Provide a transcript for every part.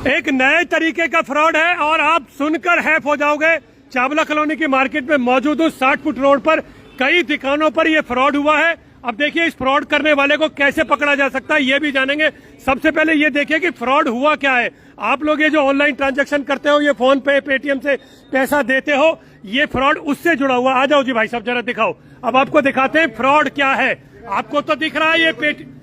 एक नए तरीके का फ्रॉड है और आप सुनकर हैफ हो जाओगे। चावला कॉलोनी की मार्केट में मौजूद हूँ, 60 फुट रोड पर कई दुकानों पर यह फ्रॉड हुआ है। अब देखिए इस फ्रॉड करने वाले को कैसे पकड़ा जा सकता है ये भी जानेंगे। सबसे पहले ये देखिए कि फ्रॉड हुआ क्या है। आप लोग ये जो ऑनलाइन ट्रांजैक्शन करते हो, ये फोन पे पेटीएम से पैसा देते हो, ये फ्रॉड उससे जुड़ा हुआ। आ जाओ जी भाई साहब जरा दिखाओ। अब आपको दिखाते हैं फ्रॉड क्या है। आपको तो दिख रहा है ये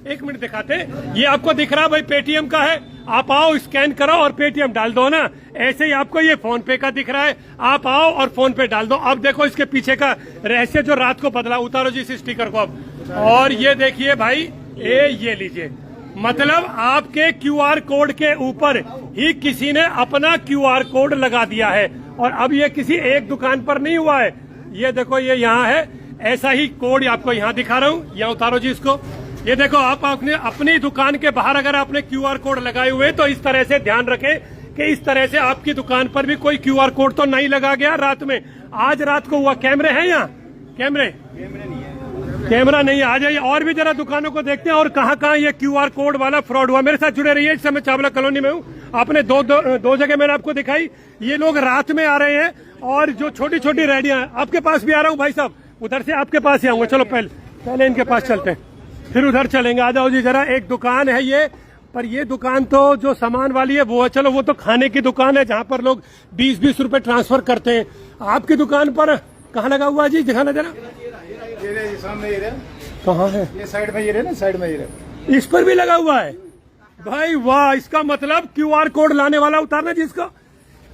एक मिनट दिखाते हैं। ये आपको दिख रहा है भाई पेटीएम का है। आप आओ स्कैन करो और पेटीएम डाल दो ना। ऐसे ही आपको ये फोन पे का दिख रहा है, आप आओ और फोन पे डाल दो। अब देखो इसके पीछे का रहस्य जो रात को बदला। उतारो जी इस स्टिकर को अब। और ये देखिए भाई ये लीजिए, मतलब आपके क्यूआर कोड के ऊपर ही किसी ने अपना क्यूआर कोड लगा दिया है। और अब ये किसी एक दुकान पर नहीं हुआ है। ये देखो ये यहाँ है, ऐसा ही कोड आपको यहाँ दिखा रहा हूँ। यहाँ उतारो जी इसको। ये देखो आप अपनी दुकान के बाहर अगर आपने क्यूआर कोड लगाए हुए तो इस तरह से ध्यान रखें कि इस तरह से आपकी दुकान पर भी कोई क्यूआर कोड तो नहीं लगा गया रात में। आज रात को हुआ। कैमरे हैं यहाँ? कैमरा नहीं। आ जाइए और भी जरा दुकानों को देखते हैं और कहाँ ये क्यूआर कोड वाला फ्रॉड हुआ। मेरे साथ जुड़े रहिए। इस समय चावला कॉलोनी में हूँ। आपने दो जगह मैंने आपको दिखाई। ये लोग रात में आ रहे हैं और जो छोटी छोटी रेडियां, आपके पास भी आ रहा हूँ भाई साहब। उधर से आपके पास ही आऊंगा। चलो पहले इनके पास चलते हैं, फिर उधर चलेंगे। आ जाओ जी जरा। एक दुकान है ये, पर ये दुकान तो जो सामान वाली है वो है। चलो वो तो खाने की दुकान है जहाँ पर लोग 20-20 रुपए ट्रांसफर करते हैं। आपकी दुकान पर कहाँ लगा हुआ जी? दिखाना जरा। कहाँ है? ये साइड में ये रहे ना, साइड में ये रहे। इस पर भी लगा हुआ है भाई। वाह, इसका मतलब क्यूआर कोड लाने वाला उतारना जी इसका।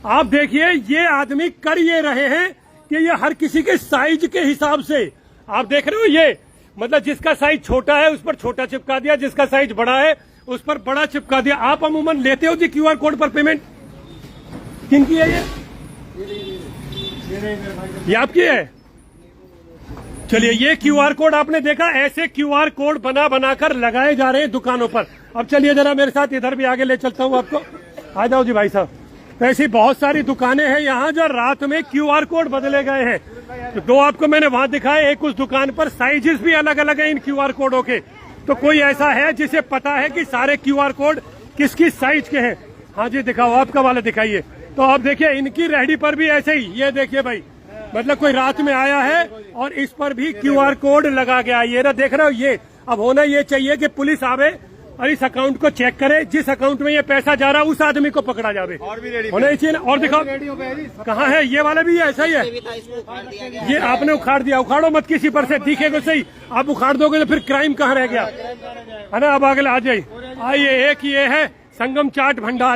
आप देखिए ये आदमी कर ये रहे हैं कि ये हर किसी के साइज के हिसाब से, आप देख रहे हो, ये मतलब जिसका साइज छोटा है उस पर छोटा चिपका दिया, जिसका साइज बड़ा है उस पर बड़ा चिपका दिया। आप अमूमन लेते हो जी क्यूआर कोड पर पेमेंट? किनकी है ये आपकी है? चलिए ये क्यूआर कोड आपने देखा, ऐसे क्यूआर कोड बनाकर लगाए जा रहे हैं दुकानों पर। अब चलिए जरा मेरे साथ इधर भी आगे ले चलता हूँ आपको। आ जाओ जी भाई साहब। तो ऐसी बहुत सारी दुकानें हैं यहाँ जो रात में क्यूआर कोड बदले गए हैं। तो दो आपको मैंने वहां दिखाए। एक उस दुकान पर साइजेस भी अलग अलग हैं इन क्यूआर कोडों के। तो कोई ऐसा है जिसे पता है कि सारे क्यूआर कोड किस किस साइज के हैं? हाँ जी दिखाओ, आपका वाला दिखाइए। तो आप देखिए इनकी रेहड़ी पर भी ऐसे ही, ये देखिए भाई, मतलब कोई रात में आया है और इस पर भी क्यूआर कोड लगा गया। ये ना देख रहे हो ये। अब होना ये चाहिए कि पुलिस आवे और इस अकाउंट को चेक करे, जिस अकाउंट में ये पैसा जा रहा है उस आदमी को पकड़ा जावे। और भी रेडी होना चाहिए ना। और दिखाओ कहाँ है ये वाला भी? ऐसा ही है। ये आपने उखाड़ दिया। उखाड़ो मत किसी पर से, दिखेगा सही। आप उखाड़ दोगे तो फिर क्राइम कहाँ रह गया है ना। अब आगे आ जाइए। आइए, एक ये है संगम चाट भंडार।